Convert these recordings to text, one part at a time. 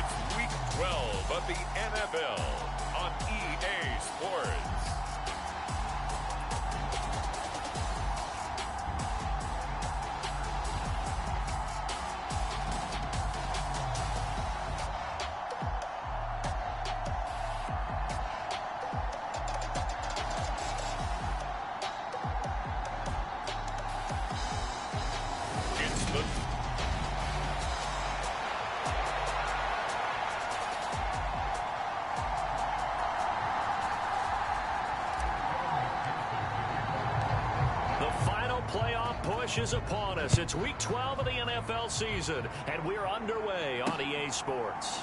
It's Week 12 of the NFL on EA Sports. Playoff push is upon us. It's Week 12 of the NFL season, and we're underway on EA Sports.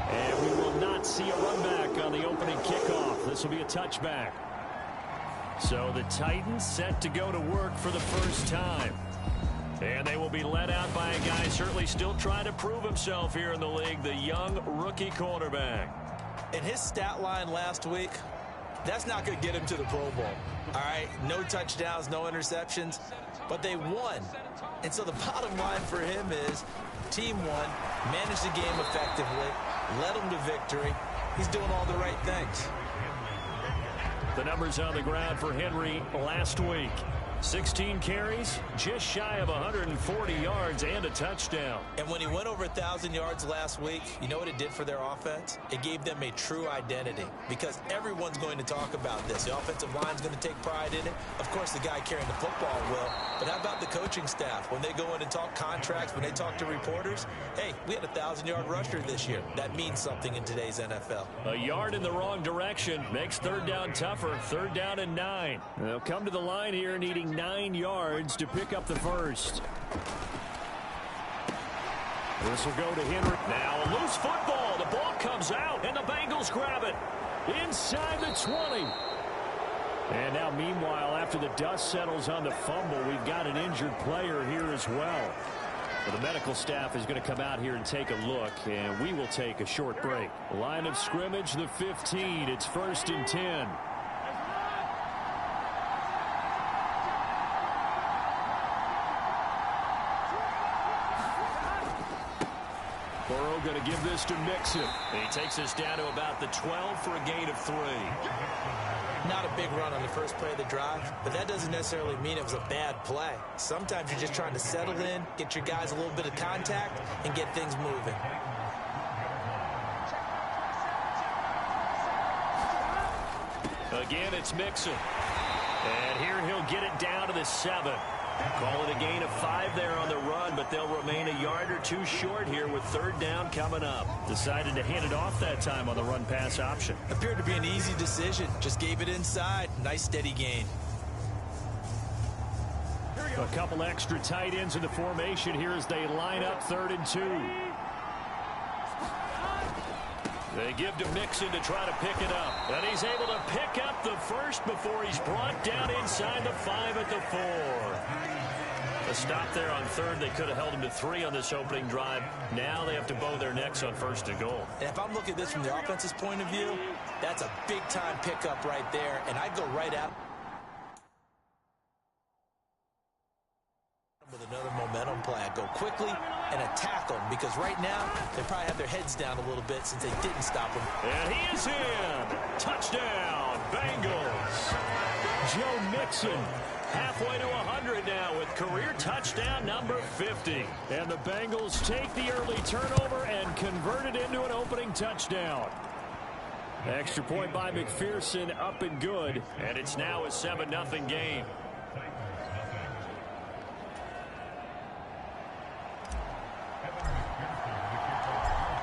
And we will not see a run back on the opening kickoff. This will be a touchback. So the Titans set to go to work for the first time. And they will be led out by a guy certainly still trying to prove himself here in the league, the young rookie quarterback. In his stat line last week, that's not going to get him to the Pro Bowl. All right, no touchdowns, no interceptions, but they won. And so the bottom line for him is team won, managed the game effectively, led them to victory. He's doing all the right things. The numbers on the ground for Henry last week. 16 carries, just shy of 140 yards and a touchdown. And when he went over 1,000 yards last week, you know what it did for their offense? It gave them a true identity because everyone's going to talk about this. The offensive line's going to take pride in it. Of course, the guy carrying the football will. But how about the coaching staff? When they go in and talk contracts, when they talk to reporters, hey, we had a 1,000-yard rusher this year. That means something in today's NFL. A yard in the wrong direction makes third down tougher. Third down and 9. They'll come to the line here needing 9 yards to pick up the first. This will go to Henry. Now a loose football. The ball comes out, and the Bengals grab it inside the 20. And now, meanwhile, after the dust settles on the fumble, we've got an injured player here as well. Well, the medical staff is going to come out here and take a look, and we will take a short break. Line of scrimmage, the 15. It's 1st and 10. Burrow going to give this to Mixon. He takes us down to about the 12 for a gain of 3. Not a big run on the first play of the drive, but that doesn't necessarily mean it was a bad play. Sometimes you're just trying to settle in, get your guys a little bit of contact, and get things moving. Again, it's Mixon. And here he'll get it down to the 7. Call it a gain of 5 there on the run, but they'll remain a yard or 2 short here with third down coming up. Decided to hand it off that time on the run-pass option. Appeared to be an easy decision. Just gave it inside. Nice steady gain. A couple extra tight ends in the formation here as they line up 3rd and 2. They give to Mixon to try to pick it up. And he's able to pick up the first before he's brought down inside the 5 at the 4. A stop there on 3rd. They could have held him to 3 on this opening drive. Now they have to bow their necks on 1st and goal. And if I'm looking at this from the offense's point of view, that's a big-time pickup right there. And I'd go right out with another momentum play. I'd go quickly and attack them because right now they probably have their heads down a little bit since they didn't stop him. And he is in. Touchdown, Bengals. Joe Mixon halfway to 100 now with career touchdown number 50. And the Bengals take the early turnover and convert it into an opening touchdown. Extra point by McPherson, up and good. And it's now a 7-0 game.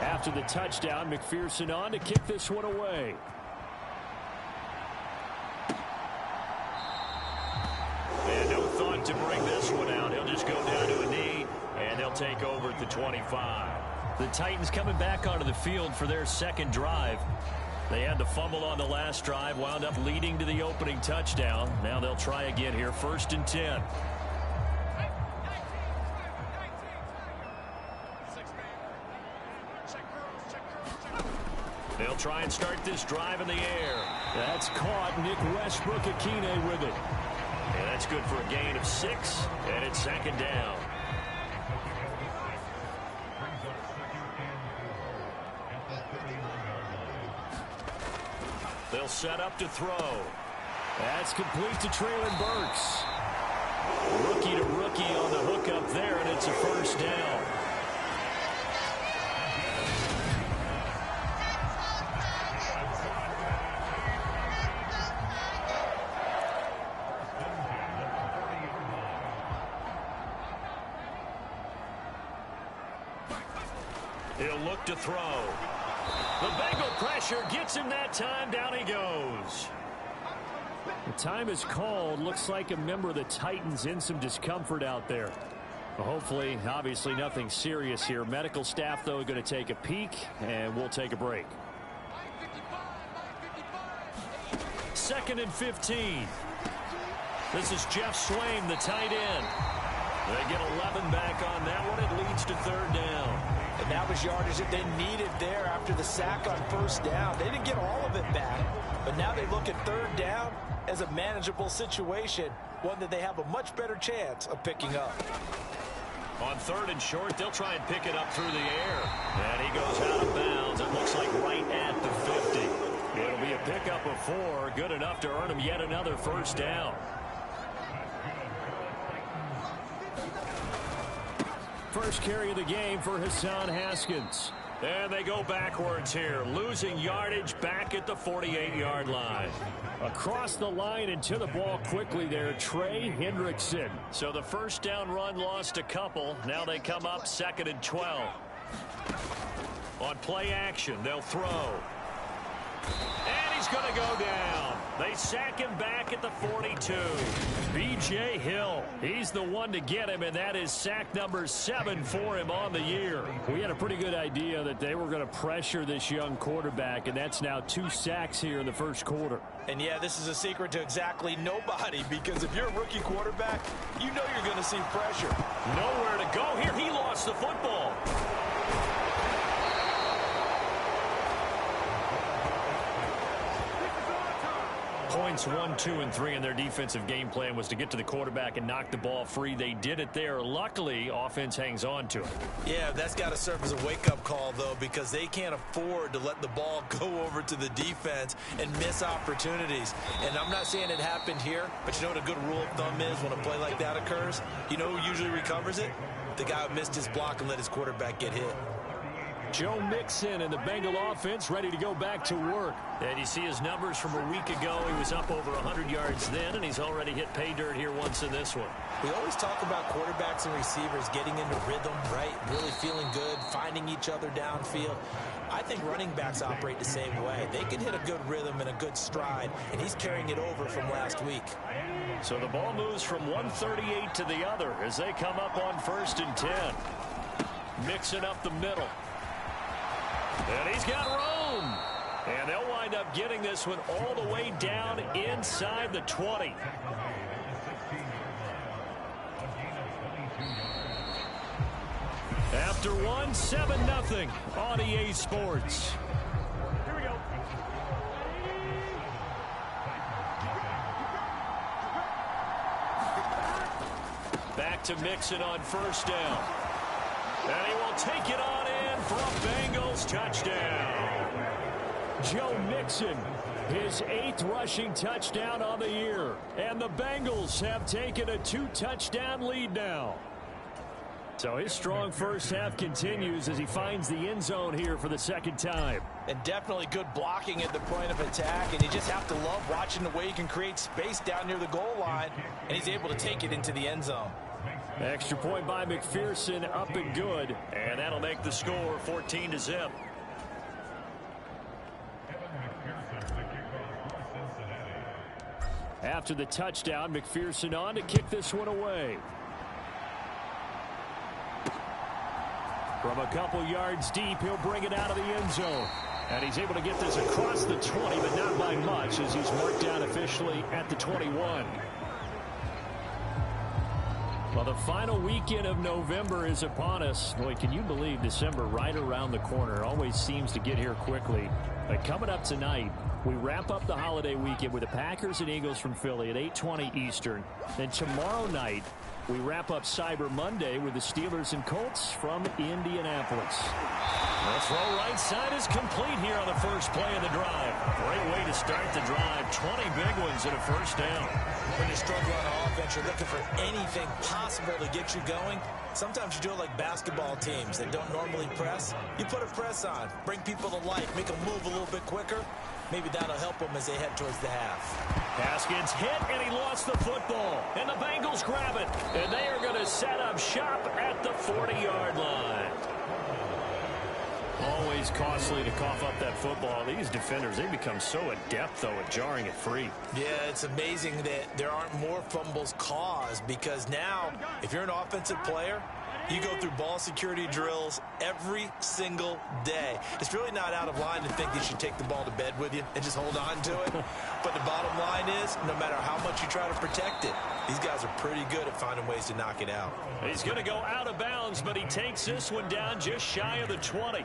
After the touchdown, McPherson on to kick this one away. And no thought to bring this one out. He'll just go down to a knee, and they'll take over at the 25. The Titans coming back onto the field for their second drive. They had the fumble on the last drive, wound up leading to the opening touchdown. Now they'll try again here, 1st and 10. They'll try and start this drive in the air. That's caught. Nick Westbrook-Akine with it. And that's good for a gain of 6, and it's 2nd down. He'll set up to throw. That's complete to Traylon Burks. Rookie to rookie on the hook up there, and it's a first down. He'll look to throw. The Bengal pressure gets him that time. Down he goes. The time is called. Looks like a member of the Titans in some discomfort out there. Well, hopefully, obviously nothing serious here. Medical staff, though, going to take a peek, and we'll take a break. 2nd and 15. This is Jeff Swain, the tight end. They get 11 back on that one. It leads to 3rd down. And that was yardage that they needed there after the sack on 1st down. They didn't get all of it back, but now they look at 3rd down as a manageable situation, one that they have a much better chance of picking up. On 3rd and short, they'll try and pick it up through the air. And he goes out of bounds. It looks like right at the 50. It'll be a pickup of 4, good enough to earn him yet another 1st down. First carry of the game for Hassan Haskins. And they go backwards here, losing yardage back at the 48-yard line. Across the line and to the ball quickly there, Trey Hendrickson. So the 1st down run lost a couple. Now they come up 2nd and 12. On play action, they'll throw. And he's going to go down. They sack him back at the 42. B.J. Hill, he's the one to get him, and that is sack number 7 for him on the year. We had a pretty good idea that they were going to pressure this young quarterback, and that's now 2 sacks here in the 1st quarter. And, yeah, this is a secret to exactly nobody, because if you're a rookie quarterback, you know you're going to see pressure. Nowhere to go here. He lost the football. Points 1, 2, and 3 in their defensive game plan was to get to the quarterback and knock the ball free. They did it there. Luckily, offense hangs on to it. Yeah, that's got to serve as a wake-up call, though, because they can't afford to let the ball go over to the defense and miss opportunities. And I'm not saying it happened here, but you know what a good rule of thumb is when a play like that occurs? You know who usually recovers it? The guy who missed his block and let his quarterback get hit. Joe Mixon and the Bengal offense ready to go back to work. And you see his numbers from a week ago. He was up over 100 yards then, and he's already hit pay dirt here once in this one. We always talk about quarterbacks and receivers getting into rhythm, right? Really feeling good, finding each other downfield. I think running backs operate the same way. They can hit a good rhythm and a good stride, and he's carrying it over from last week. So the ball moves from 138 to the other as they come up on 1st and 10. Mixing up the middle. And he's got room. And they'll wind up getting this one all the way down inside the 20. After one, 7-0 on EA Sports. Here we go. Back to Mixon on 1st down. And he will take it on in for a Bengals touchdown. Joe Mixon, his 8th rushing touchdown on the year. And the Bengals have taken a 2-touchdown lead now. So his strong first half continues as he finds the end zone here for the 2nd time. And definitely good blocking at the point of attack. And you just have to love watching the way he can create space down near the goal line. And he's able to take it into the end zone. Extra point by McPherson, up and good. And that'll make the score 14-0. After the touchdown, McPherson on to kick this one away. From a couple yards deep, he'll bring it out of the end zone. And he's able to get this across the 20, but not by much as he's marked down officially at the 21. Well, the final weekend of November is upon us. Boy, can you believe December right around the corner? Always seems to get here quickly. But coming up tonight, we wrap up the holiday weekend with the Packers and Eagles from Philly at 8:20 Eastern. Then tomorrow night, we wrap up Cyber Monday with the Steelers and Colts from Indianapolis. The throw right side is complete here on the first play of the drive. Great way to start the drive. 20 big ones and a first down. When you're struggling on offense, you're looking for anything possible to get you going. Sometimes you do it like basketball teams that don't normally press. You put a press on, bring people to life, make them move a little bit quicker. Maybe that'll help them as they head towards the half. Haskins hit, and he lost the football. And the Bengals grab it. And they are going to set up shop at the 40-yard line. Always costly to cough up that football. These defenders, they become so adept, though, at jarring it free. Yeah, it's amazing that there aren't more fumbles caused, because now, if you're an offensive player, you go through ball security drills every single day. It's really not out of line to think you should take the ball to bed with you and just hold on to it. But the bottom line is, no matter how much you try to protect it, these guys are pretty good at finding ways to knock it out. He's going to go out of bounds, but he takes this one down just shy of the 20.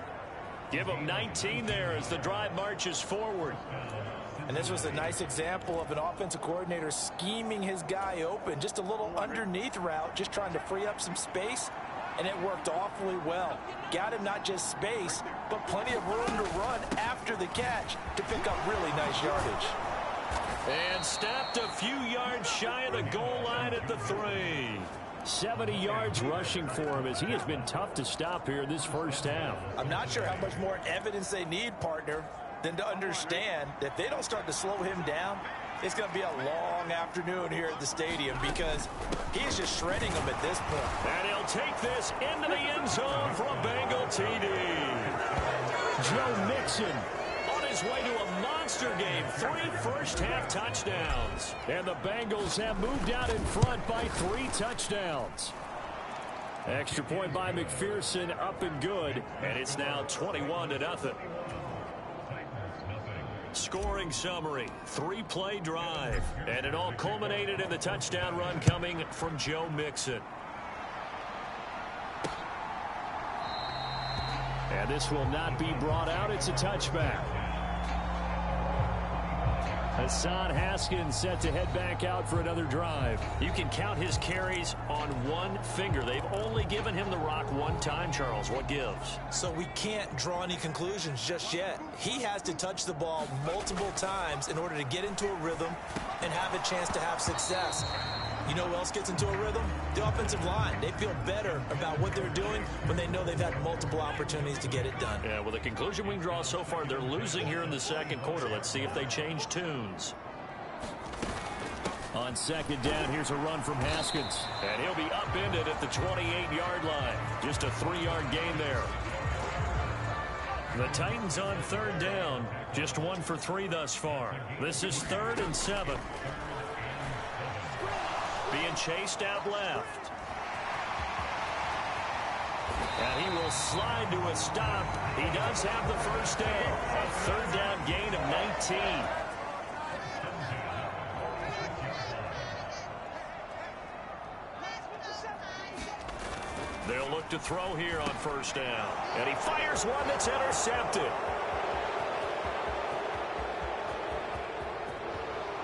Give him 19 there as the drive marches forward. And this was a nice example of an offensive coordinator scheming his guy open. Just a little underneath route, just trying to free up some space, and it worked awfully well. Got him not just space, but plenty of room to run after the catch to pick up really nice yardage. And stopped a few yards shy of the goal line at the 3. 70 yards rushing for him as he has been tough to stop here in this first half. I'm not sure how much more evidence they need, partner, than to understand that if they don't start to slow him down, it's going to be a long afternoon here at the stadium, because he's just shredding them at this point. And he'll take this into the end zone for a Bengal TD. Joe Mixon on his way to a monster game. 3 first-half touchdowns. And the Bengals have moved out in front by 3 touchdowns. Extra point by McPherson, up and good. And it's now 21-0. Scoring summary, 3-play drive, and it all culminated in the touchdown run coming from Joe Mixon. And this will not be brought out. It's a touchback. Hassan Haskins set to head back out for another drive. You can count his carries on one finger. They've only given him the rock one time, Charles. What gives? So we can't draw any conclusions just yet. He has to touch the ball multiple times in order to get into a rhythm and have a chance to have success. You know who else gets into a rhythm? The offensive line. They feel better about what they're doing when they know they've had multiple opportunities to get it done. Yeah, well, the conclusion we can draw so far, they're losing here in the second quarter. Let's see if they change tunes. On second down, here's a run from Haskins. And he'll be upended at the 28-yard line. Just a 3-yard gain there. The Titans on third down. Just 1 for 3 thus far. This is 3rd and 7. Being chased out left. And he will slide to a stop. He does have the first down. A 3rd down gain of 19. They'll look to throw here on first down. And he fires one that's intercepted.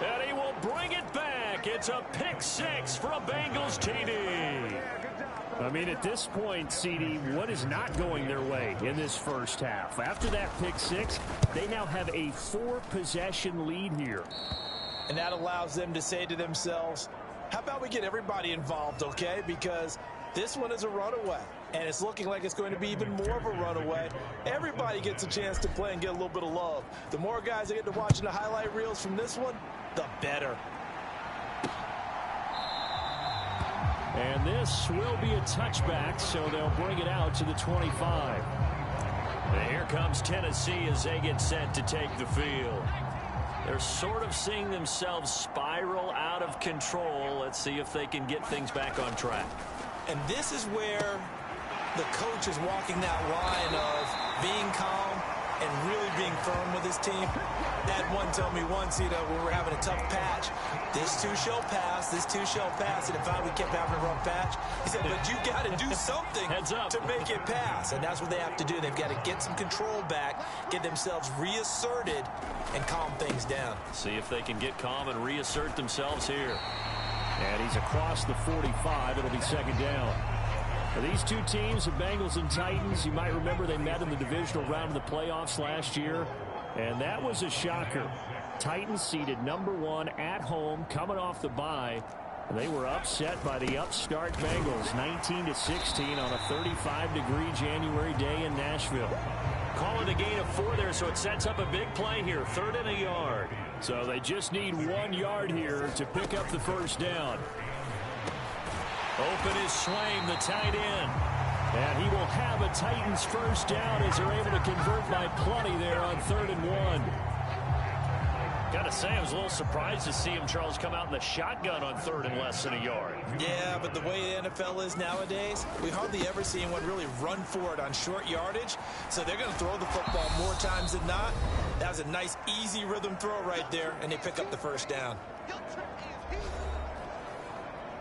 And he will bring it back. It's a pick 6 for a Bengals TD. I mean, at this point, CD, what is not going their way in this first half? After that pick 6, they now have a 4-possession lead here. And that allows them to say to themselves, how about we get everybody involved, okay? Because this one is a runaway, and it's looking like it's going to be even more of a runaway. Everybody gets a chance to play and get a little bit of love. The more guys that get to watching the highlight reels from this one, the better. And this will be a touchback, so they'll bring it out to the 25. And here comes Tennessee as they get set to take the field. They're sort of seeing themselves spiral out of control. Let's see if they can get things back on track. And this is where the coach is walking that line of being calm and really being firm with his team. Had one tell me once, when we were having a tough patch, this too shall pass, this too shall pass. And if we kept having a rough patch, he said, but you got to do something to make it pass. And that's what they have to do. They've got to get some control back, get themselves reasserted, and calm things down. See if they can get calm and reassert themselves here. And he's across the 45. It'll be second down. Now, these two teams, the Bengals and Titans, you might remember they met in the divisional round of the playoffs last year. And that was a shocker. Titans seeded #1 at home, coming off the bye. They were upset by the upstart Bengals, 19-16 on a 35-degree January day in Nashville. Call it a gain of 4 there, so it sets up a big play here, 3rd and a yard. So they just need 1 yard here to pick up the first down. Open is Swaim, the tight end. And he will have a Titans first down as they're able to convert by plenty there on 3rd and 1. Gotta say, I was a little surprised to see him, Charles, come out in the shotgun on 3rd and less than a yard. Yeah, but the way the NFL is nowadays, we hardly ever see anyone really run for it on short yardage. So they're going to throw the football more times than not. That was a nice, easy rhythm throw right there, and they pick up the first down.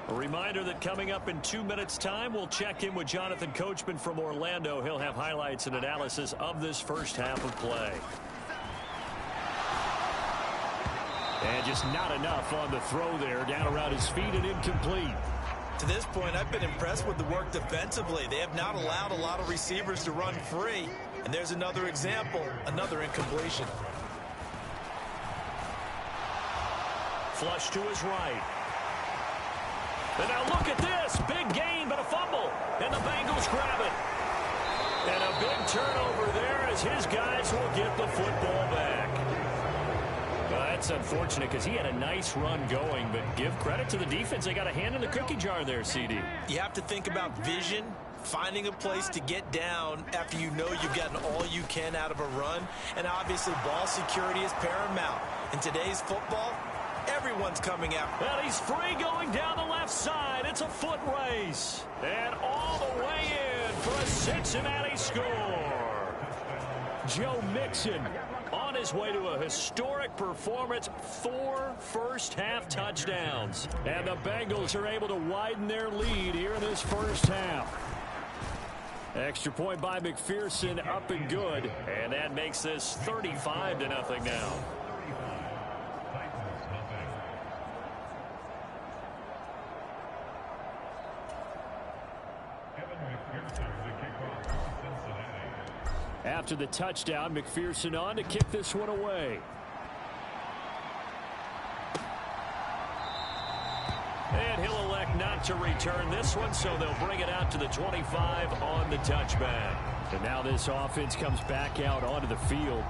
A reminder that coming up in 2 minutes' time, we'll check in with Jonathan Coachman from Orlando. He'll have highlights and analysis of this first half of play. And just not enough on the throw there, down around his feet and incomplete. To this point, I've been impressed with the work defensively. They have not allowed a lot of receivers to run free. And there's another example, another incompletion. Flush to his right. And now look at this. Big gain, but a fumble. And the Bengals grab it. And a big turnover there as his guys will get the football back. That's unfortunate because he had a nice run going, but give credit to the defense. They got a hand in the cookie jar there, CD. You have to think about vision, finding a place to get down after you know you've gotten all you can out of a run. And obviously, ball security is paramount. In today's football, everyone's coming out. Well, he's free going down the left side. It's a foot race. And all the way in for a Cincinnati score. Joe Mixon on his way to a historic performance, 4 first-half touchdowns. And the Bengals are able to widen their lead here in this first half. Extra point by McPherson, up and good. And that makes this 35-0 now. After the touchdown, McPherson on to kick this one away. And he'll elect not to return this one, so they'll bring it out to the 25 on the touchback. And now this offense comes back out onto the field.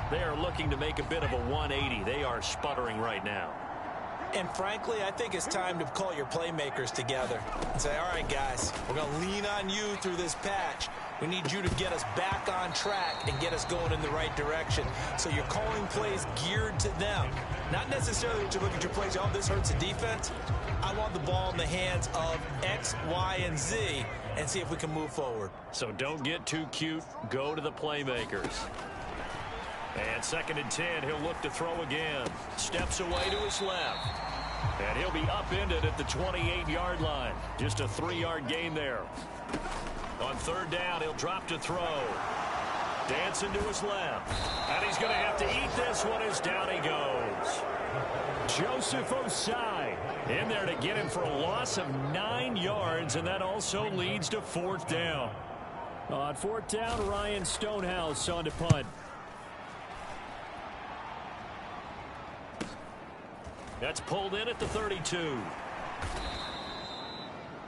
They are looking to make a bit of a 180. They are sputtering right now. And frankly, I think it's time to call your playmakers together and say, all right, guys, we're going to lean on you through this patch. We need you to get us back on track and get us going in the right direction. So you're calling plays geared to them. Not necessarily that you look at your plays, oh, this hurts the defense. I want the ball in the hands of X, Y, and Z and see if we can move forward. So don't get too cute. Go to the playmakers. And 2nd and 10, he'll look to throw again. Steps away to his left. And he'll be upended at the 28-yard line. Just a 3-yard gain there. On 3rd down, he'll drop to throw. Dancing to his left. And he's going to have to eat this one as down he goes. Joseph Osai in there to get him for a loss of 9 yards, and that also leads to 4th down. On 4th down, Ryan Stonehouse on to punt. That's pulled in at the 32.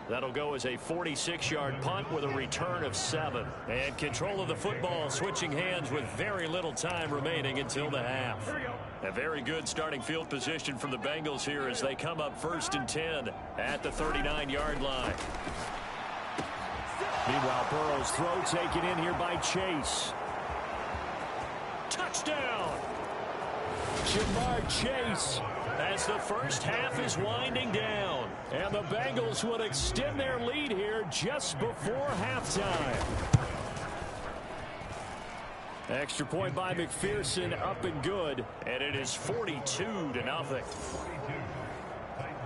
That'll go as a 46-yard punt with a return of 7. And control of the football switching hands with very little time remaining until the half. A very good starting field position from the Bengals here as they come up 1st and 10 at the 39-yard line. Meanwhile, Burrow's throw taken in here by Chase. Touchdown! Jamar Chase. As the first half is winding down. And the Bengals would extend their lead here just before halftime. Extra point by McPherson, up and good. And it is 42-0.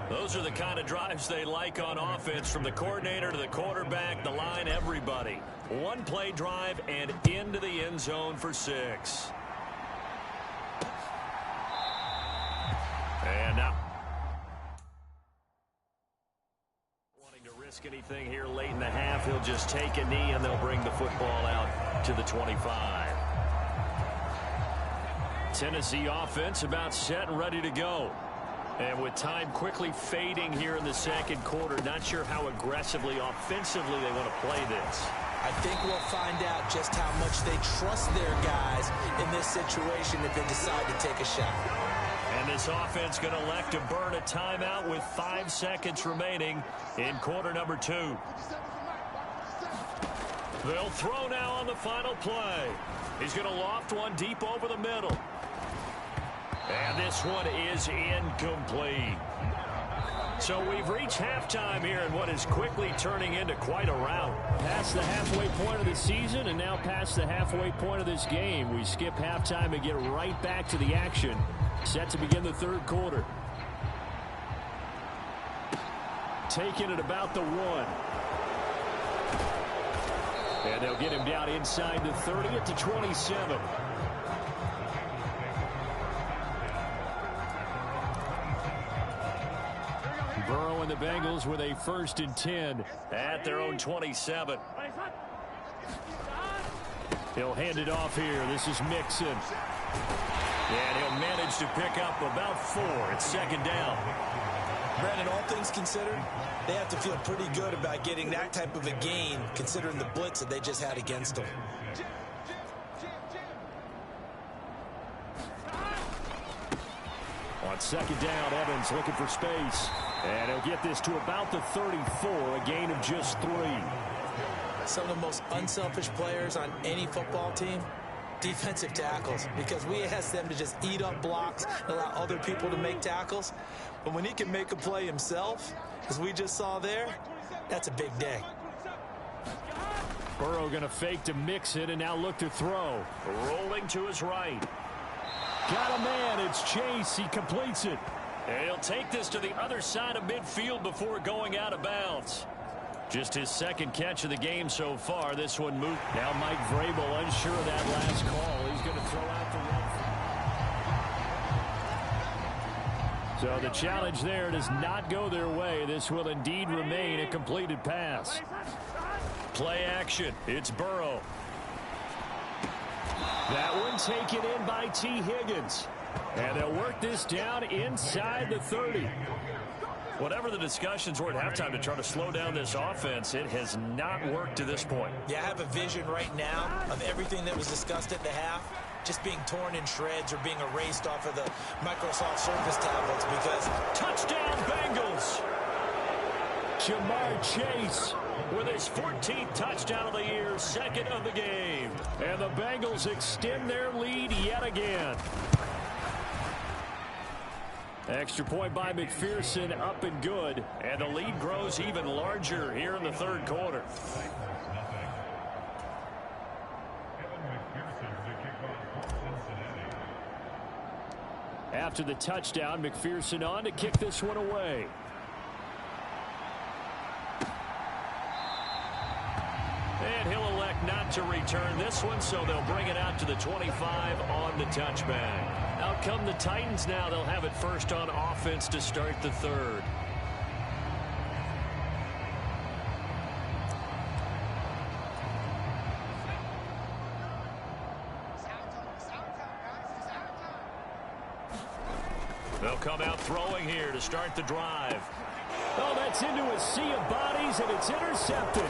Those are the kind of drives they like on offense, from the coordinator to the quarterback, the line, everybody. One play drive and into the end zone for 6. And now risk anything here late in the half. He'll just take a knee, and they'll bring the football out to the 25. Tennessee offense about set and ready to go. And with time quickly fading here in the second quarter, not sure how aggressively, offensively they want to play this. I think we'll find out just how much they trust their guys in this situation if they decide to take a shot. And this offense going to elect to burn a timeout with 5 seconds remaining in quarter number 2. They'll throw now on the final play. He's going to loft one deep over the middle. And this one is incomplete. So we've reached halftime here in what is quickly turning into quite a rout. Past the halfway point of the season and now past the halfway point of this game. We skip halftime and get right back to the action. Set to begin the third quarter. Taking it about the 1. And they'll get him down inside the 30 at the 27. Burrow and the Bengals with a 1st and 10 at their own 27. He'll hand it off here. This is Mixon. And he'll manage to pick up about 4. It's second down. Brandon, all things considered, they have to feel pretty good about getting that type of a gain considering the blitz that they just had against them. On second down, Evans looking for space. And he'll get this to about the 34, a gain of just 3. Some of the most unselfish players on any football team, defensive tackles, because we ask them to just eat up blocks and allow other people to make tackles. But when he can make a play himself, as we just saw there, that's a big day. Burrow going to fake to mix it and now look to throw. Rolling to his right. Got a man. It's Chase. He completes it. And he'll take this to the other side of midfield before going out of bounds. Just his second catch of the game so far. This one moved. Now Mike Vrabel unsure of that last call. He's going to throw out the run. So the challenge there does not go their way. This will indeed remain a completed pass. Play action. It's Burrow. That one taken in by T. Higgins. And they'll work this down inside the 30. Whatever the discussions were at halftime to try to slow down this offense, it has not worked to this point. Yeah, I have a vision right now of everything that was discussed at the half just being torn in shreds or being erased off of the Microsoft Surface tablets because... Touchdown, Bengals! Jamar Chase with his 14th touchdown of the year, second of the game. And the Bengals extend their lead yet again. Extra point by McPherson, up and good. And the lead grows even larger here in the third quarter. After the touchdown, McPherson on to kick this one away. And he'll elect not to return this one, so they'll bring it out to the 25 on the touchback. Out come the Titans now. They'll have it first on offense to start the third. They'll come out throwing here to start the drive. Oh, that's into a sea of bodies, and it's intercepted.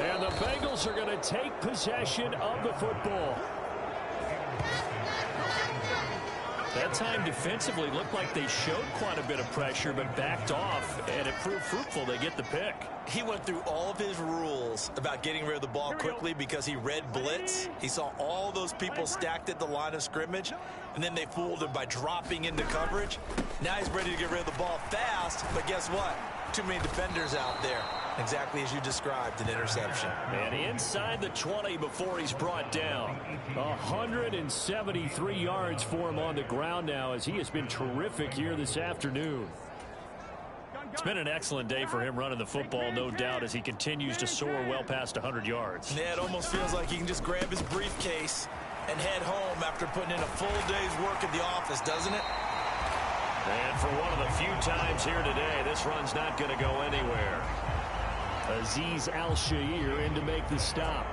And the Bengals are going to take possession of the football. That time defensively looked like they showed quite a bit of pressure but backed off, and it proved fruitful. They get the pick. He went through all of his rules about getting rid of the ball quickly because he read blitz. He saw all those people stacked at the line of scrimmage, and then they fooled him by dropping into coverage. Now he's ready to get rid of the ball fast, but guess what? Too many defenders out there. Exactly as you described, an interception. And inside the 20 before he's brought down. 173 yards for him on the ground now as he has been terrific here this afternoon. It's been an excellent day for him running the football, no doubt, as he continues to soar well past 100 yards. Yeah, it almost feels like he can just grab his briefcase and head home after putting in a full day's work at the office, doesn't it? And for one of the few times here today, this run's not going to go anywhere. Azeez Al-Shaair in to make the stop.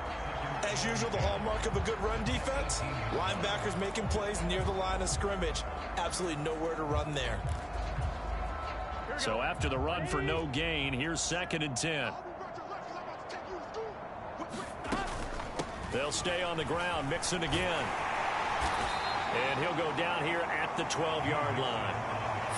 As usual, the hallmark of a good run defense, linebackers making plays near the line of scrimmage. Absolutely nowhere to run there. So after the run for no gain, here's 2nd and 10. They'll stay on the ground, Mixon again. And he'll go down here at the 12-yard line.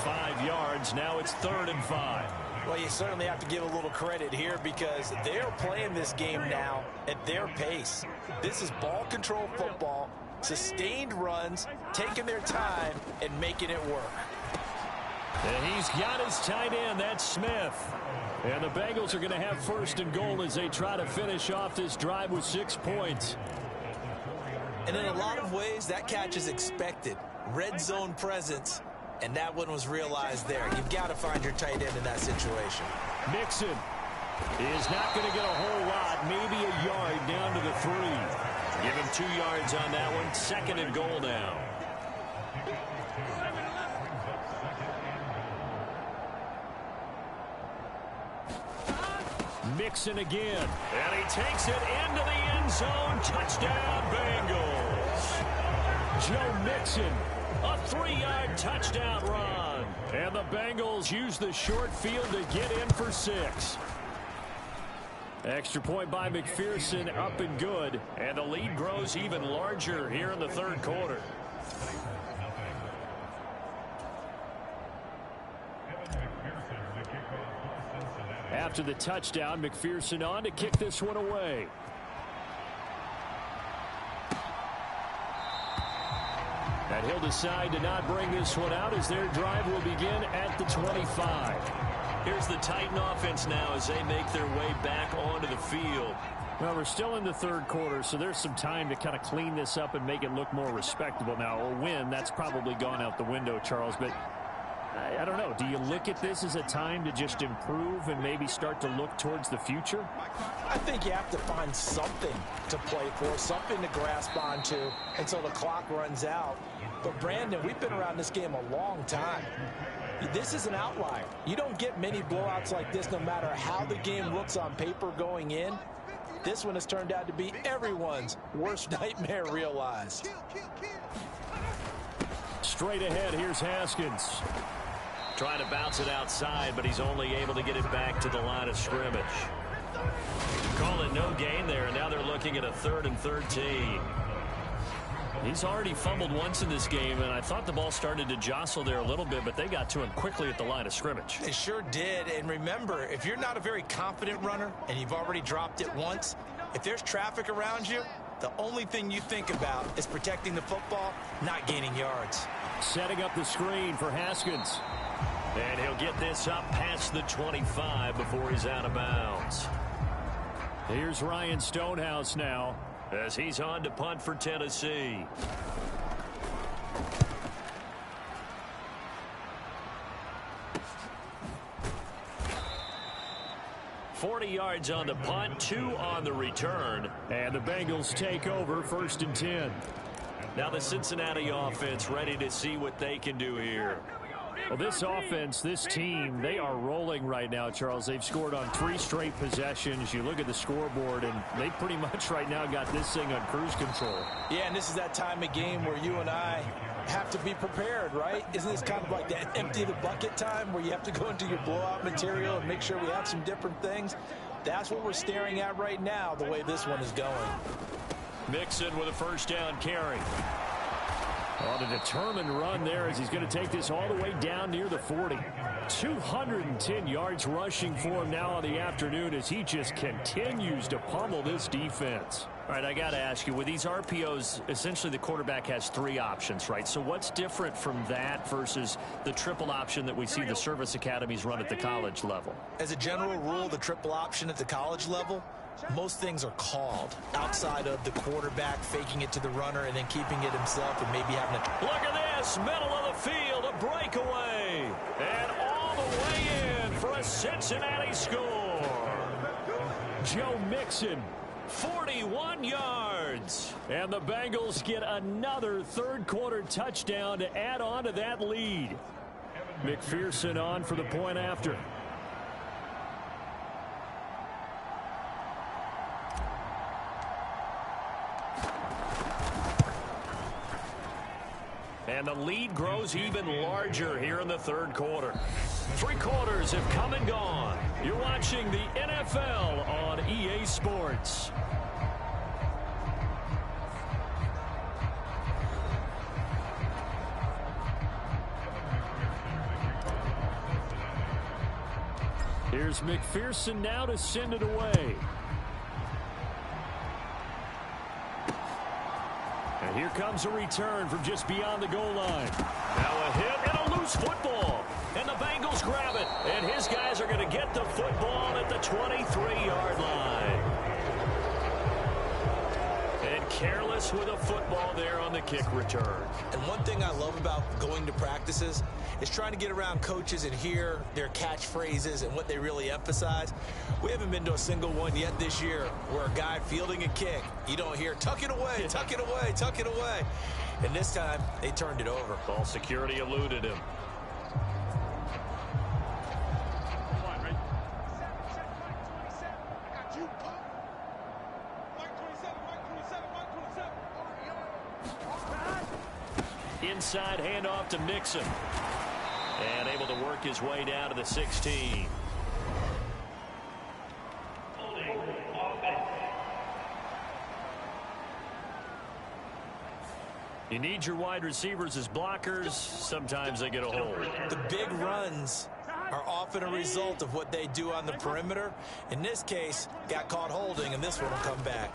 5 yards, now it's 3rd and 5. Well, you certainly have to give a little credit here because they're playing this game now at their pace. This is ball control football, sustained runs, taking their time, and making it work. And he's got his tight end, that's Smith. And the Bengals are going to have 1st and goal as they try to finish off this drive with 6 points. And in a lot of ways, that catch is expected. Red zone presence. And that one was realized there. You've got to find your tight end in that situation. Mixon is not going to get a whole lot, maybe a yard down to the 3. Give him 2 yards on that one. 2nd and goal now. Mixon again. And he takes it into the end zone. Touchdown, Bengals. Joe Mixon. A 3-yard touchdown run. And the Bengals use the short field to get in for 6. Extra point by McPherson, up and good. And the lead grows even larger here in the 3rd quarter. After the touchdown, McPherson on to kick this one away. And he'll decide to not bring this one out as their drive will begin at the 25. Here's the Titan offense now as they make their way back onto the field. Well, we're still in the 3rd quarter, so there's some time to kind of clean this up and make it look more respectable. Now, a win, that's probably gone out the window, Charles, but I don't know. Do you look at this as a time to just improve and maybe start to look towards the future? I think you have to find something to play for, something to grasp onto until the clock runs out. But, Brandon, we've been around this game a long time. This is an outlier. You don't get many blowouts like this no matter how the game looks on paper going in. This one has turned out to be everyone's worst nightmare realized. Straight ahead, here's Haskins. Trying to bounce it outside, but he's only able to get it back to the line of scrimmage. Call it no gain there, and now they're looking at a 3rd and 13. He's already fumbled once in this game, and I thought the ball started to jostle there a little bit, but they got to him quickly at the line of scrimmage. They sure did, and remember, if you're not a very confident runner and you've already dropped it once, if there's traffic around you, the only thing you think about is protecting the football, not gaining yards. Setting up the screen for Haskins. And he'll get this up past the 25 before he's out of bounds. Here's Ryan Stonehouse now as he's on to punt for Tennessee. .40 yards on the punt, 2 on the return. And the Bengals take over 1st and 10. Now the Cincinnati offense ready to see what they can do here. Well, this offense, this team, they are rolling right now, Charles. They've scored on 3 straight possessions. You look at the scoreboard, and they pretty much right now got this thing on cruise control. Yeah, and this is that time of game where you and I have to be prepared, right? Isn't this kind of like that empty the bucket time where you have to go into your blowout material and make sure we have some different things? That's what we're staring at right now, the way this one is going. Mixon with a 1st down carry. On a determined run there as he's going to take this all the way down near the 40. 210 yards rushing for him now on the afternoon as he just continues to pummel this defense. All right, I got to ask you, with these RPOs, essentially the quarterback has 3 options, right? So what's different from that versus the triple option that we see the service academies run at the college level? As a general rule, the triple option at the college level, most things are called outside of the quarterback faking it to the runner and then keeping it himself and maybe having a... Look at this, middle of the field, a breakaway. And all the way in for a Cincinnati score. Joe Mixon, 41 yards. And the Bengals get another 3rd quarter touchdown to add on to that lead. McPherson on for the point after. And the lead grows even larger here in the third quarter. 3 quarters have come and gone. You're watching the NFL on EA Sports. Here's McPherson now to send it away. And here comes a return from just beyond the goal line. Now a hit and a loose football. And the Bengals grab it. And his guys are going to get the football at the 23-yard line. And careless with a football there on the kick return. And one thing I love about going to practices is trying to get around coaches and hear their catchphrases and what they really emphasize. We haven't been to a single one yet this year where a guy fielding a kick, you don't hear, tuck it away, tuck it away, tuck it away. And this time, they turned it over. Ball security eluded him. Inside handoff to Mixon. And able to work his way down to the 16. You need your wide receivers as blockers. Sometimes they get a hold. The big runs are often a result of what they do on the perimeter. In this case, got caught holding, and this one will come back.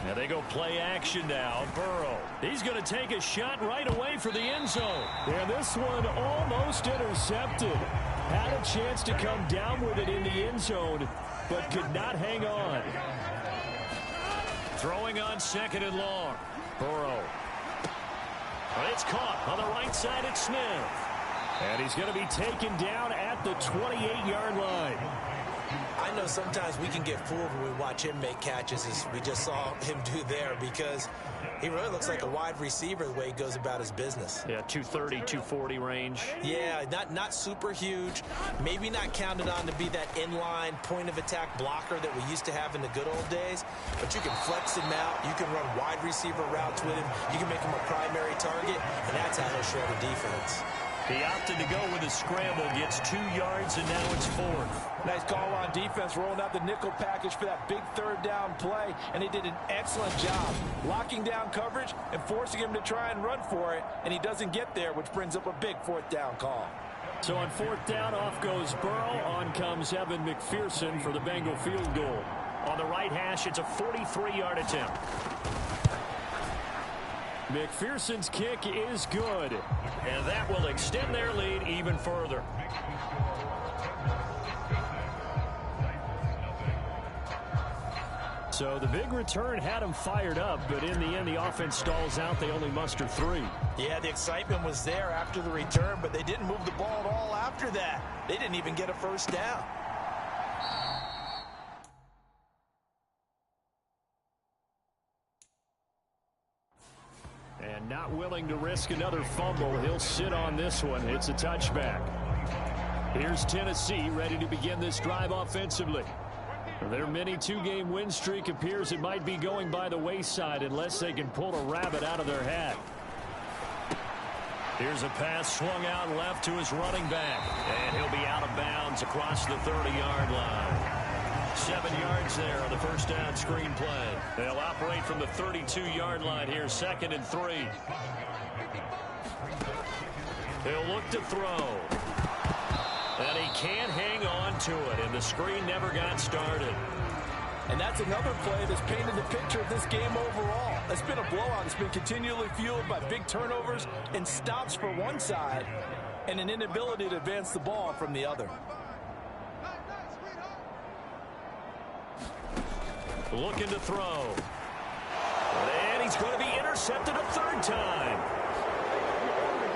Now they go play action now. Burrow. He's going to take a shot right away for the end zone. And this one almost intercepted. Had a chance to come down with it in the end zone, but could not hang on. Throwing on 2nd and long. Burrow. It's caught on the right side at Smith. And he's going to be taken down at the 28-yard line. I know sometimes we can get fooled when we watch him make catches, as we just saw him do there, because he really looks like a wide receiver the way he goes about his business. Yeah, 230, 240 range. Yeah, not super huge. Maybe not counted on to be that inline point-of-attack blocker that we used to have in the good old days, but you can flex him out. You can run wide receiver routes with him. You can make him a primary target, and that's how he'll shred a defense. He opted to go with a scramble, gets 2 yards, and now it's 4th. Nice call on defense, rolling out the nickel package for that big 3rd down play, and he did an excellent job locking down coverage and forcing him to try and run for it, and he doesn't get there, which brings up a big 4th down call. So on 4th down, off goes Burrow. On comes Evan McPherson for the Bengal field goal. On the right hash, it's a 43-yard attempt. McPherson's kick is good, and that will extend their lead even further. So the big return had them fired up, but in the end, the offense stalls out. They only muster 3. Yeah, the excitement was there after the return, but they didn't move the ball at all after that. They didn't even get a 1st down. And not willing to risk another fumble. He'll sit on this one. It's a touchback. Here's Tennessee ready to begin this drive offensively. Their mini 2-game win streak appears it might be going by the wayside unless they can pull a rabbit out of their hat. Here's a pass swung out left to his running back. And he'll be out of bounds across the 30-yard line. 7 yards there on the 1st down screen play. They'll operate from the 32-yard line here, 2nd and 3. He'll look to throw. And he can't hang on to it, and the screen never got started. And that's another play that's painted the picture of this game overall. It's been a blowout. It's been continually fueled by big turnovers and stops for one side and an inability to advance the ball from the other. Looking to throw. And he's going to be intercepted a 3rd time.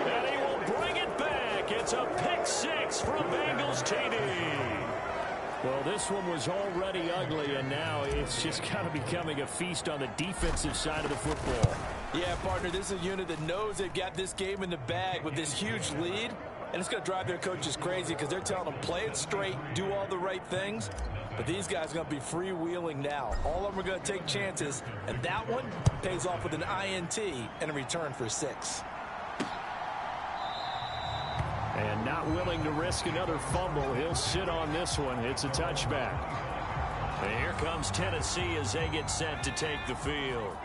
And he will bring it back. It's a pick 6 from Bengals TD. Well, this one was already ugly, and now it's just kind of becoming a feast on the defensive side of the football. Yeah, partner, this is a unit that knows they've got this game in the bag with this huge lead. And it's going to drive their coaches crazy because they're telling them, play it straight, do all the right things. But these guys are going to be freewheeling now. All of them are going to take chances, and that one pays off with an INT and a return for 6. And not willing to risk another fumble. He'll sit on this one. It's a touchback. And here comes Tennessee as they get set to take the field.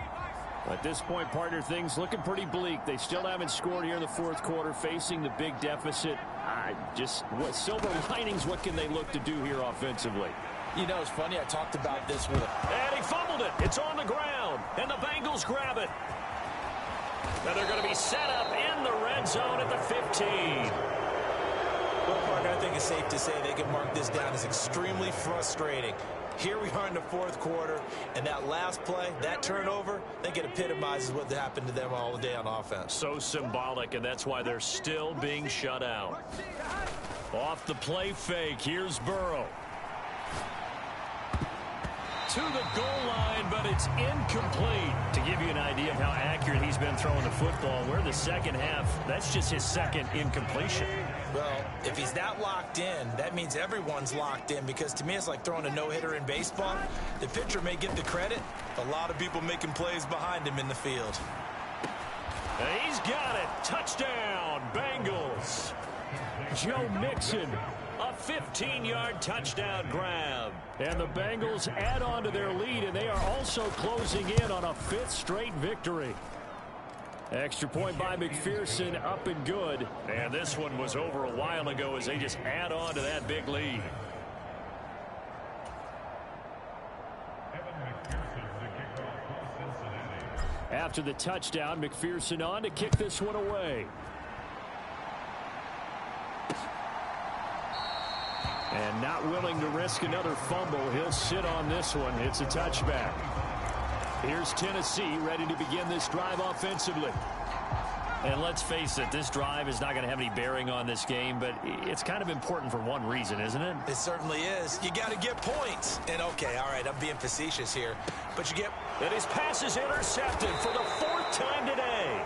At this point, partner, things looking pretty bleak. They still haven't scored here in the fourth quarter, facing the big deficit. What silver linings, what can they look to do here offensively? You know, it's funny, I talked about this with And he fumbled it. It's on the ground, and the Bengals grab it. Now they're going to be set up in the red zone at the 15. Well, partner, I think it's safe to say they can mark this down as extremely frustrating. Here we are in the fourth quarter, and that last play, that turnover, I think it epitomizes what happened to them all day on offense. So symbolic, and that's why they're still being shut out. Off the play fake, here's Burrow. To the goal line, but it's incomplete. To give you an idea of how accurate he's been throwing the football, we're in the second half. That's just his second incompletion. Well, if he's that locked in, that means everyone's locked in, because to me it's like throwing a no-hitter in baseball. The pitcher may get the credit, a lot of people making plays behind him in the field. He's got it. Touchdown, Bengals. Joe Mixon, a 15-yard touchdown grab. And the Bengals add on to their lead, and they are also closing in on a 5th straight victory. Extra point by McPherson, up and good. And this one was over a while ago as they just add on to that big lead. After the touchdown, McPherson on to kick this one away. And not willing to risk another fumble, he'll sit on this one. It's a touchback. Here's Tennessee ready to begin this drive offensively. And let's face it, this drive is not going to have any bearing on this game, but it's kind of important for one reason, isn't it? It certainly is. You got to get points. And okay, all right, I'm being facetious here, but you get... And his pass is intercepted for the 4th time today.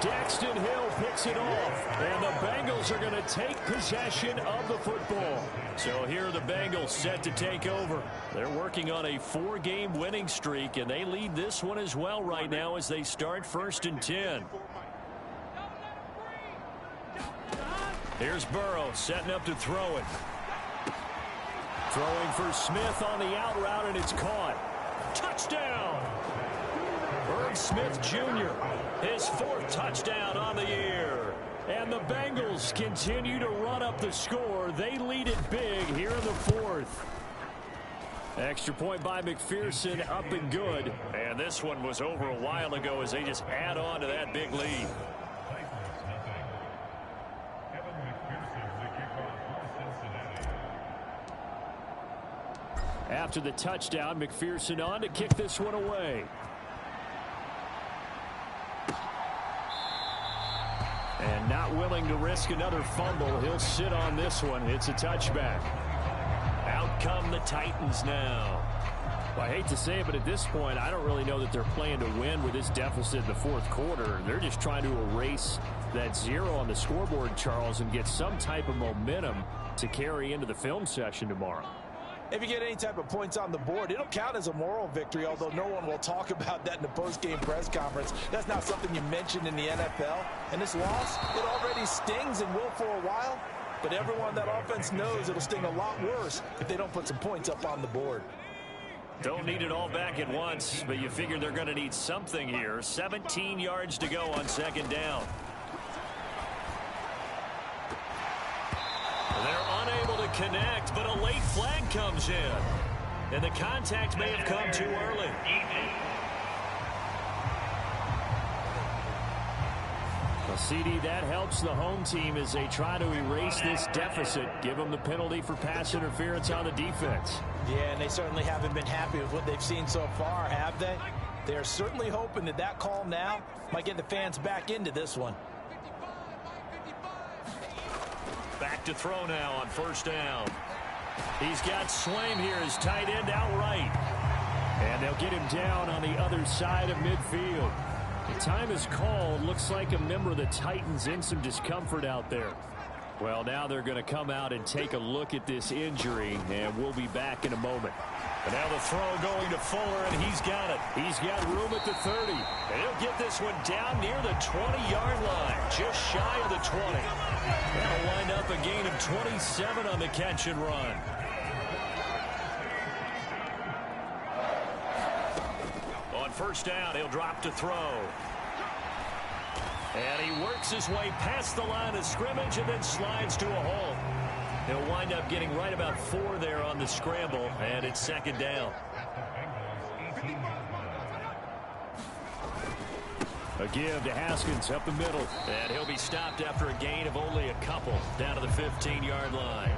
Daxton Hill picks it off, and the Bengals are going to take possession of the football. So here are the Bengals set to take over. They're working on a 4-game winning streak, and they lead this one as well right now as they start 1st and 10. Here's Burrow setting up to throw it. Throwing for Smith on the out route, and it's caught. Touchdown! Irv Smith Jr., his 4th touchdown on the year. And the Bengals continue to run up the score. They lead it big here in the 4th. Extra point by McPherson, up and good. And this one was over a while ago as they just add on to that big lead. After the touchdown, McPherson on to kick this one away. And not willing to risk another fumble, he'll sit on this one. It's a touchback. Out come the Titans now. Well, I hate to say it, but at this point, I don't really know that they're playing to win with this deficit in the 4th quarter. They're just trying to erase that 0 on the scoreboard, Charles, and get some type of momentum to carry into the film session tomorrow. If you get any type of points on the board, it'll count as a moral victory, although no one will talk about that in the post-game press conference. That's not something you mentioned in the NFL. And this loss, it already stings and will for a while, but everyone on that offense knows it'll sting a lot worse if they don't put some points up on the board. Don't need it all back at once, but you figure they're going to need something here. 17 yards to go on 2nd down. They're unable to connect, but a late flag comes in. And the contact may have come too early. Well, CD, that helps the home team as they try to erase this deficit. Give them the penalty for pass interference on the defense. Yeah, and they certainly haven't been happy with what they've seen so far, have they? They're certainly hoping that that call now might get the fans back into this one. Back to throw now on 1st down. He's got Swaim here as tight end outright. And they'll get him down on the other side of midfield. The time is called. Looks like a member of the Titans in some discomfort out there. Well, now they're going to come out and take a look at this injury, and we'll be back in a moment. And now the throw going to Fuller, and he's got it. He's got room at the 30. And he'll get this one down near the 20-yard line, just shy of the 20. That'll wind up a gain of 27 on the catch and run. On first down, he'll drop to throw. And he works his way past the line of scrimmage and then slides to a halt. He'll wind up getting right about 4 there on the scramble, and it's second down. A give to Haskins up the middle. And he'll be stopped after a gain of only a couple down to the 15-yard line.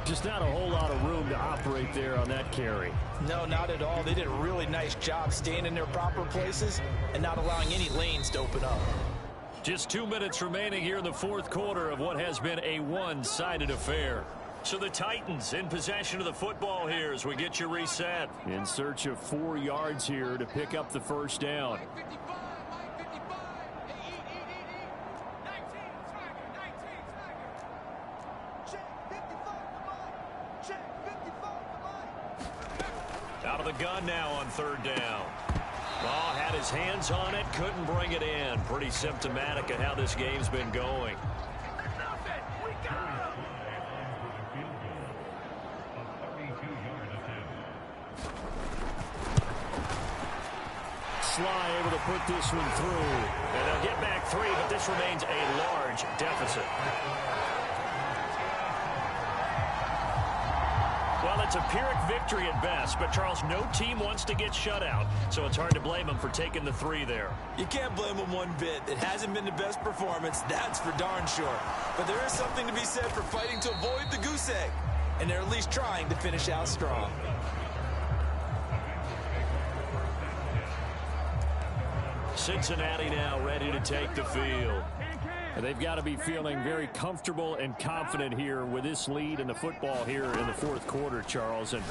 Just not a whole lot of room to operate there on that carry. No, not at all. They did a really nice job staying in their proper places and not allowing any lanes to open up. Just 2 minutes remaining here in the fourth quarter of what has been a one-sided affair. So the Titans in possession of the football here as we get you reset. In search of 4 yards here to pick up the first down. Out of the gun now on third down. Ball had his hands on it, couldn't bring it in. Pretty symptomatic of how this game's been going. Sly able to put this one through. And they'll get back 3, but this remains a large deficit. Well, it's a Pyrrhic victory at best, but Charles, no team wants to get shut out, so it's hard to blame them for taking the 3 there. You can't blame them one bit. It hasn't been the best performance, that's for darn sure. But there is something to be said for fighting to avoid the goose egg, and they're at least trying to finish out strong. Cincinnati now ready to take the field. And they've got to be feeling very comfortable and confident here with this lead in the football here in the fourth quarter, Charles. And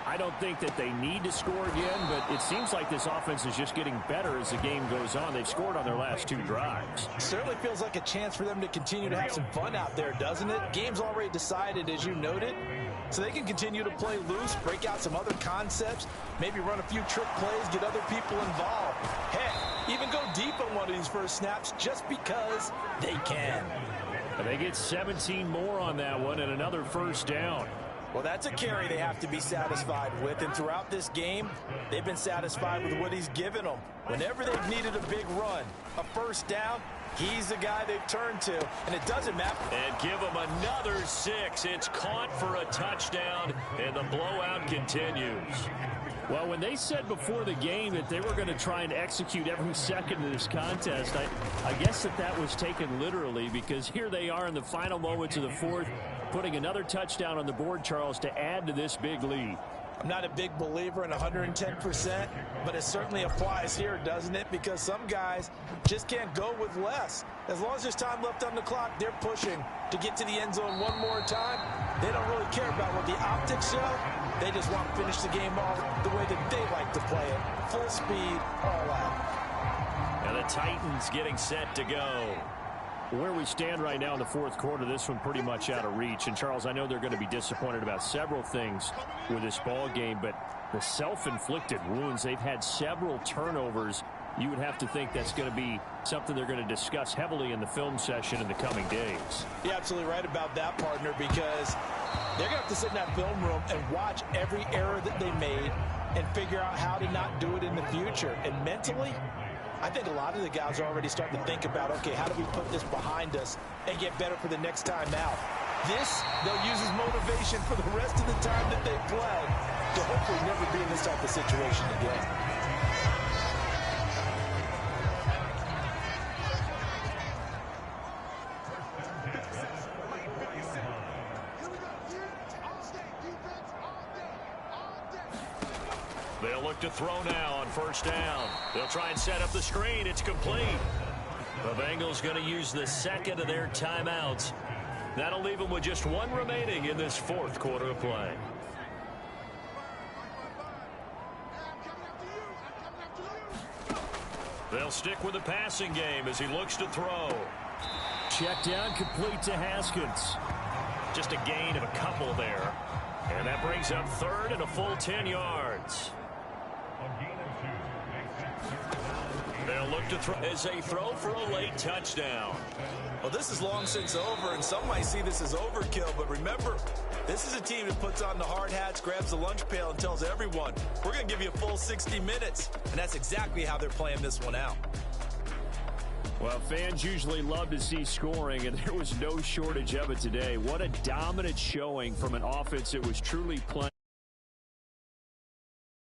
I don't think that they need to score again, but it seems like this offense is just getting better as the game goes on. They've scored on their last 2 drives. Certainly feels like a chance for them to continue to have some fun out there, doesn't it? Game's already decided, as you noted, so they can continue to play loose, break out some other concepts, maybe run a few trick plays, get other people involved. Heck, even go deep on one of these first snaps just because they can. And they get 17 more on that one and another first down. Well, that's a carry they have to be satisfied with, and throughout this game, they've been satisfied with what he's given them. Whenever they've needed a big run, a first down, he's the guy they've turned to, and it doesn't matter. And give him another 6. It's caught for a touchdown, and the blowout continues. Well, when they said before the game that they were going to try and execute every second of this contest, I guess that was taken literally, because here they are in the final moments of the fourth, putting another touchdown on the board, Charles, to add to this big lead. I'm not a big believer in 110%, but it certainly applies here, doesn't it? Because some guys just can't go with less. As long as there's time left on the clock, they're pushing to get to the end zone one more time. They don't really care about what the optics show. They just want to finish the game off the way that they like to play it. Full speed, all out. And the Titans getting set to go. Where we stand right now in the fourth quarter, this one pretty much out of reach. And, Charles, I know they're going to be disappointed about several things with this ball game, but the self-inflicted wounds, they've had several turnovers. You would have to think that's going to be something they're going to discuss heavily in the film session in the coming days. You're absolutely right about that, partner, because they're going to have to sit in that film room and watch every error that they made and figure out how to not do it in the future. And mentally, I think a lot of the guys are already starting to think about, okay, how do we put this behind us and get better for the next time out? This, they'll use as motivation for the rest of the time that they play to hopefully never be in this type of situation again. They'll look to throw now on first down. They'll try and set up the screen. It's complete. The Bengals going to use the second of their timeouts. That'll leave them with just 1 remaining in this fourth quarter of play. They'll stick with the passing game as he looks to throw. Check down complete to Haskins. Just a gain of a couple there. And that brings up third and a full 10 yards. They'll look to throw as a throw for a late touchdown. Well, this is long since over, and some might see this as overkill. But remember, this is a team that puts on the hard hats, grabs the lunch pail, and tells everyone, we're going to give you a full 60 minutes. And that's exactly how they're playing this one out. Well, fans usually love to see scoring, and there was no shortage of it today. What a dominant showing from an offense that was truly playing.